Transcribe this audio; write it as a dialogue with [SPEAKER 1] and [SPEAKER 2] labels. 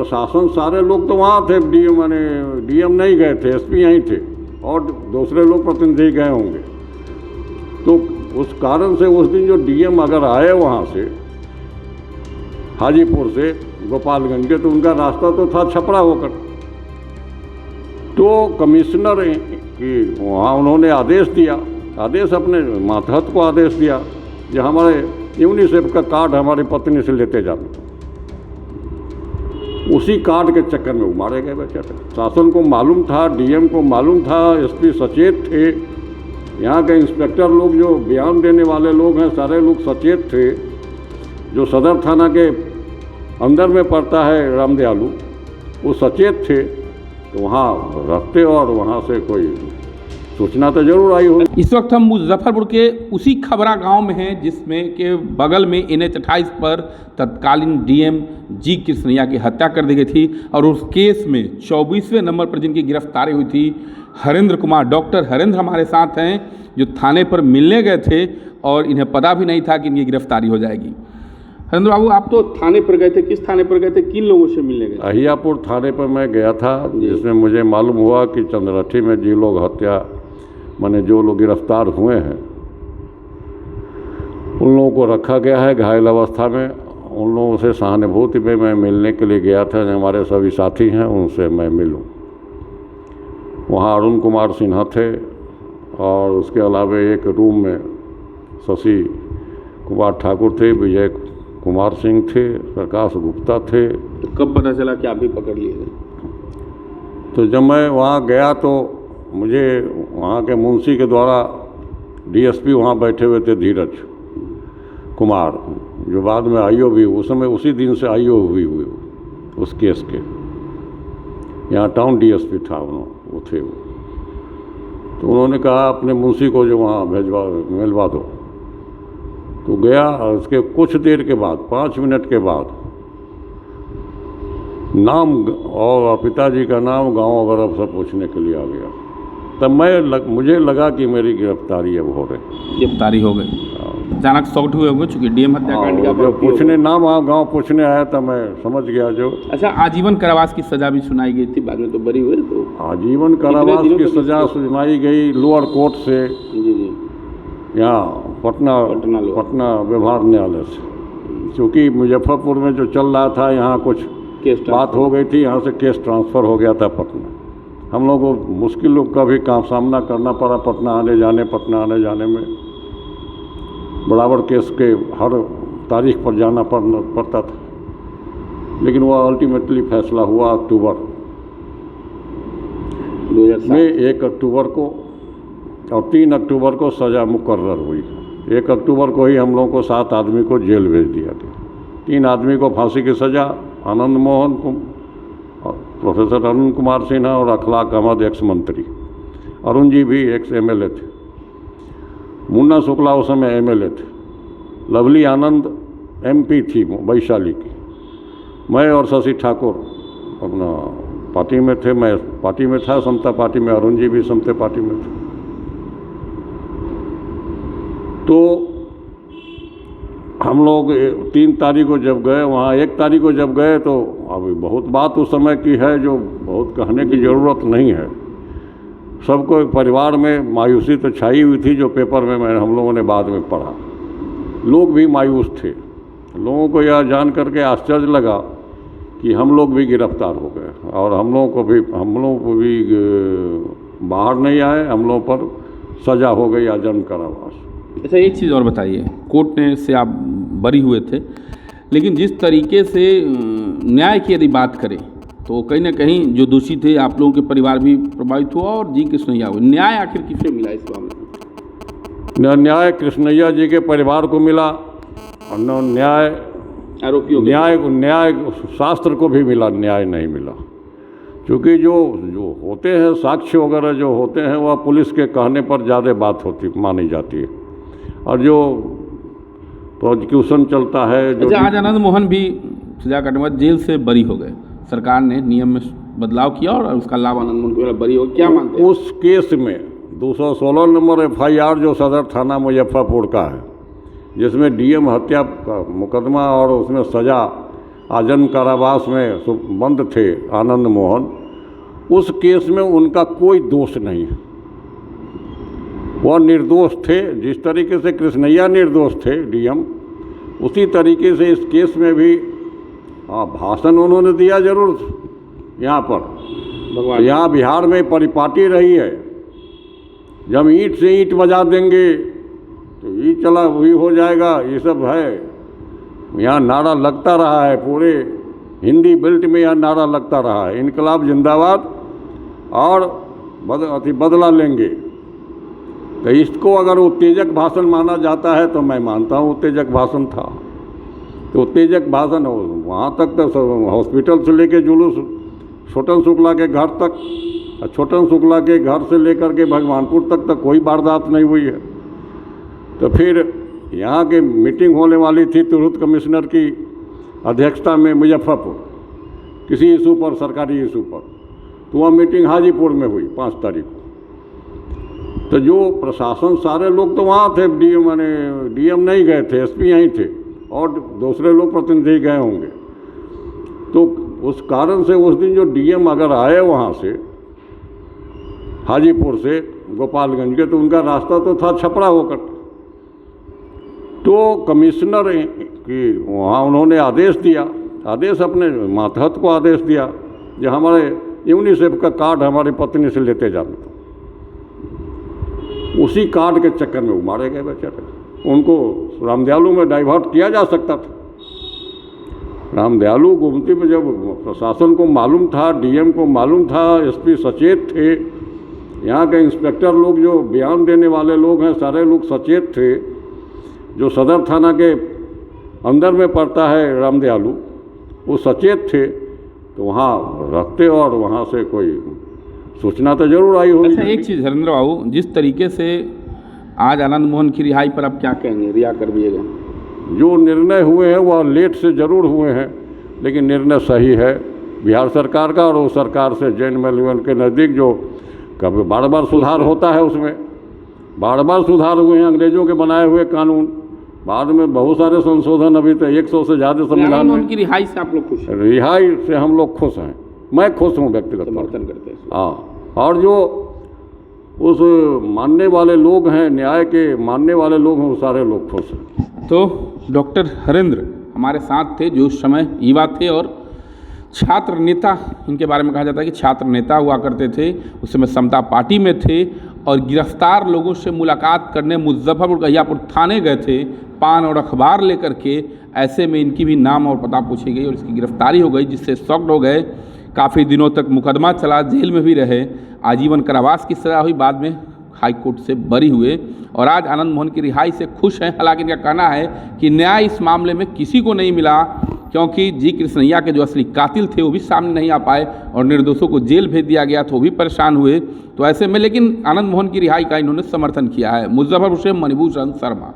[SPEAKER 1] प्रशासन सारे लोग तो वहाँ थे, डीएम नहीं गए थे, एसपी यहीं थे और दूसरे लोग प्रतिनिधि गए होंगे। तो उस कारण से उस दिन जो डीएम अगर आए वहाँ से हाजीपुर से गोपालगंज के, तो उनका रास्ता तो था छपरा होकर। तो कमिश्नर की वहाँ उन्होंने आदेश दिया, आदेश अपने मातहत को आदेश दिया कि हमारे यूनिसेफ का कार्ड हमारी पत्नी से लेते जाते। उसी कार्ड के चक्कर में वो मारे गए बेचारे। शासन को मालूम था, डीएम को मालूम था, एसपी सचेत थे, यहाँ के इंस्पेक्टर लोग जो बयान देने वाले लोग हैं सारे लोग सचेत थे। जो सदर थाना के अंदर में पड़ता है रामदयालु, वो सचेत थे, तो वहाँ रखते और वहाँ से कोई सूचना तो जरूर आई हो।
[SPEAKER 2] इस वक्त हम मुजफ्फरपुर के उसी खबरा गांव में हैं जिसमें के बगल में NH 28 पर तत्कालीन डीएम जी कृष्णैया की हत्या कर दी गई थी और उस केस में 24वें नंबर पर जिनकी गिरफ्तारी हुई थी हरेंद्र कुमार, डॉक्टर हरेंद्र हमारे साथ हैं जो थाने पर मिलने गए थे और इन्हें पता भी नहीं था कि इनकी गिरफ्तारी हो जाएगी। हरेंद्र बाबू, आप तो थाने पर गए थे, किस थाने पर गए थे, किन लोगों से मिलने गए?
[SPEAKER 1] अहियापुर थाने पर मैं गया था, जिसमें मुझे मालूम हुआ कि चंद्रठी में जी लोग हत्या माने जो लोग गिरफ्तार हुए हैं उन लोगों को रखा गया है घायल अवस्था में। उन लोगों से सहानुभूति में मैं मिलने के लिए गया था, जो हमारे सभी साथी हैं उनसे मैं मिलूं। वहाँ अरुण कुमार सिन्हा थे और उसके अलावा एक रूम में शशि कुमार ठाकुर थे, विजय कुमार सिंह थे, प्रकाश गुप्ता थे।
[SPEAKER 2] तो कब पता चला कि आप भी पकड़ लिए गए?
[SPEAKER 1] तो जब मैं वहाँ गया तो मुझे वहाँ के मुंशी के द्वारा डीएसपी वहाँ बैठे हुए थे धीरज कुमार, जो बाद में आईओ भी उस समय उसी दिन से आईओ हुई उस केस के। यहाँ टाउन डीएसपी था वो थे वो। तो उन्होंने कहा अपने मुंशी को जो वहाँ मिलवा दो। तो गया और उसके कुछ देर के बाद 5 मिनट के बाद नाम और पिताजी का नाम, गांव वगैरह सब पूछने के लिए आ गया। तब मुझे लगा कि मेरी गिरफ्तारी अब हो रही।
[SPEAKER 2] गिरफ्तारी हो गई, अचानक शॉक्ट हुए होंगे चूँकि डीएम हत्याकांड का
[SPEAKER 1] जो पूछने नाम गांव पूछने आया तब मैं समझ गया जो।
[SPEAKER 2] अच्छा, आजीवन कारावास की सजा भी सुनाई गई थी, बाद में तो बरी हुए। तो आजीवन
[SPEAKER 1] कारावास की सजा सुनाई गई लोअर कोर्ट से, यहाँ पटना व्यवहार न्यायालय से। क्योंकि मुजफ्फरपुर में जो चल रहा था यहाँ कुछ बात हो गई थी, यहाँ से केस ट्रांसफ़र हो गया था पटना। हम लोगों को मुश्किलों का भी सामना करना पड़ा पटना आने जाने में। बराबर केस के हर तारीख पर जाना पड़ता था, लेकिन वह अल्टीमेटली फैसला हुआ अक्टूबर में 1 अक्टूबर को, और 3 अक्टूबर को सज़ा मुकर्रर हुई। 1 अक्टूबर को ही हम लोगों को 7 आदमी को जेल भेज दिया गया। 3 आदमी को फांसी की सज़ा, आनंद मोहन को, प्रोफेसर अरुण कुमार सिन्हा और अखलाक अहमद एक्स मंत्री। अरुण जी भी एक्स एमएलए थे। मुन्ना शुक्ला उस समय एमएलए थे। लवली आनंद एमपी थी वैशाली की। मैं और शशि ठाकुर अपना पार्टी में थे, मैं पार्टी में था समता पार्टी में, अरुण जी भी समता पार्टी में थे। तो हम लोग 3 तारीख को जब गए वहाँ, 1 तारीख को जब गए तो अभी बहुत बात उस समय की है जो बहुत कहने की ज़रूरत नहीं है। सबको परिवार में मायूसी तो छाई हुई थी, जो पेपर में हम लोगों ने बाद में पढ़ा। लोग भी मायूस थे। लोगों को यह जान करके आश्चर्य लगा कि हम लोग भी गिरफ्तार हो गए और हम लोगों को भी बाहर नहीं आए, हम लोगों पर सज़ा हो गई आजीवन कारावास।
[SPEAKER 2] अच्छा, एक चीज़ और बताइए, कोर्ट ने से आप बरी हुए थे, लेकिन जिस तरीके से न्याय की यदि बात करें तो कहीं ना कहीं जो दोषी थे आप लोगों के परिवार भी प्रभावित हुआ और जी कृष्णैया हुए। न्याय आखिर किसे मिला इस मामले में?
[SPEAKER 1] न्याय कृष्णैया जी के परिवार को मिला और न्याय आरोपियों, न्याय शास्त्र को भी मिला, न्याय नहीं मिला। क्योंकि जो होते हैं साक्ष्य वगैरह जो होते हैं वह पुलिस के कहने पर ज़्यादा बात मानी जाती है, और जो प्रोसिक्यूशन चलता है जो।
[SPEAKER 2] अच्छा, आज आनंद मोहन भी सजा काटने बाद जेल से बरी हो गए। सरकार ने नियम में बदलाव किया और उसका लाभ आनंद मोहन को बरी हो, क्या मानते हैं?
[SPEAKER 1] उस केस में 216 नंबर FIR जो सदर थाना मुजफ्फरपुर का है, जिसमें डीएम हत्या का मुकदमा और उसमें सज़ा आजन्म कारावास में बंद थे आनंद मोहन, उस केस में उनका कोई दोष नहीं है, वह निर्दोष थे। जिस तरीके से कृष्णैया निर्दोष थे डीएम, उसी तरीके से इस केस में भी भाषण उन्होंने दिया जरूर यहाँ पर। यहाँ बिहार में परिपाटी रही है, जब ईंट से ईंट बजा देंगे तो ये चला वही हो जाएगा, ये सब है। यहाँ नारा लगता रहा है, पूरे हिंदी बेल्ट में यहाँ नारा लगता रहा है, इनकलाब जिंदाबाद और बदला लेंगे। तो इसको अगर उत्तेजक भाषण माना जाता है तो मैं मानता हूँ उत्तेजक भाषण था। तो उत्तेजक भाषण वहाँ तक तो हॉस्पिटल से लेके जुलूस छोटन शुक्ला के घर तक, छोटन शुक्ला के घर से लेकर के भगवानपुर तक कोई वारदात नहीं हुई है। तो फिर यहाँ की मीटिंग होने वाली थी तुरंत कमिश्नर की अध्यक्षता में मुजफ्फरपुर, किसी इशू पर, सरकारी इशू पर, तो वह मीटिंग हाजीपुर में हुई 5 तारीख को। तो जो प्रशासन सारे लोग तो वहाँ थे, डीएम नहीं गए थे, एसपी यहीं थे और दूसरे लोग प्रतिनिधि गए होंगे। तो उस कारण से उस दिन जो डीएम अगर आए वहाँ से हाजीपुर से गोपालगंज के, तो उनका रास्ता तो था छपरा होकर। तो कमिश्नर की वहाँ उन्होंने आदेश दिया, आदेश अपने मातहत को आदेश दिया जो हमारे यूनिसेफ का कार्ड हमारी पत्नी से लेते जाना। उसी कार्ड के चक्कर में वो मारे गए बेचारे। उनको रामदयालु में डाइवर्ट किया जा सकता था। रामदयालु गोमती में जब प्रशासन को मालूम था, डीएम को मालूम था, एसपी सचेत थे, यहाँ के इंस्पेक्टर लोग जो बयान देने वाले लोग हैं सारे लोग सचेत थे। जो सदर थाना के अंदर में पड़ता है रामदयालु, वो सचेत थे, तो वहाँ रखते और वहाँ से कोई सूचना तो जरूर आई होगी।
[SPEAKER 2] अच्छा, एक चीज़ हरेंद्र बाबू, जिस तरीके से आज आनंद मोहन की रिहाई पर आप क्या कहेंगे, रिहा कर दिए गए?
[SPEAKER 1] जो निर्णय हुए हैं वह लेट से जरूर हुए हैं, लेकिन निर्णय सही है बिहार सरकार का, और वो सरकार से जैन मेलवन के नज़दीक जो कभी बार बार सुधार होता है, उसमें बार बार सुधार हुए हैं। अंग्रेजों के बनाए हुए कानून, बाद में बहुत सारे संशोधन, अभी तो 100 से ज़्यादा संविधान में।
[SPEAKER 2] उनकी रिहाई से आप लोग खुश हैं?
[SPEAKER 1] रिहाई से हम लोग खुश हैं, मैं खुश हूँ, व्यक्तिगत
[SPEAKER 2] समर्थन करते हैं।
[SPEAKER 1] हाँ, और जो उस मानने वाले लोग हैं, न्याय के मानने वाले लोग हैं, वो सारे लोग खुश हैं।
[SPEAKER 2] तो डॉक्टर हरेंद्र हमारे साथ थे, जो उस समय युवा थे और छात्र नेता, इनके बारे में कहा जाता है कि छात्र नेता हुआ करते थे। उस समय समता पार्टी में थे और गिरफ्तार लोगों से मुलाकात करने मुजफ्फरपुर कहियापुर थाने गए थे, पान और अखबार लेकर के। ऐसे में इनकी भी नाम और पता पूछी गई और इसकी गिरफ्तारी हो गई, जिससे शॉक्ड हो गए। काफ़ी दिनों तक मुकदमा चला, जेल में भी रहे, आजीवन कारावास की सज़ा हुई, बाद में हाई कोर्ट से बरी हुए और आज आनंद मोहन की रिहाई से खुश हैं। हालांकि इनका कहना है कि न्याय इस मामले में किसी को नहीं मिला, क्योंकि जी कृष्णैया के जो असली कातिल थे वो भी सामने नहीं आ पाए और निर्दोषों को जेल भेज दिया गया, तो वो भी परेशान हुए। तो ऐसे में लेकिन आनंद मोहन की रिहाई का इन्होंने समर्थन किया है। मुजफ्फरपुर से मणिभूषण शर्मा।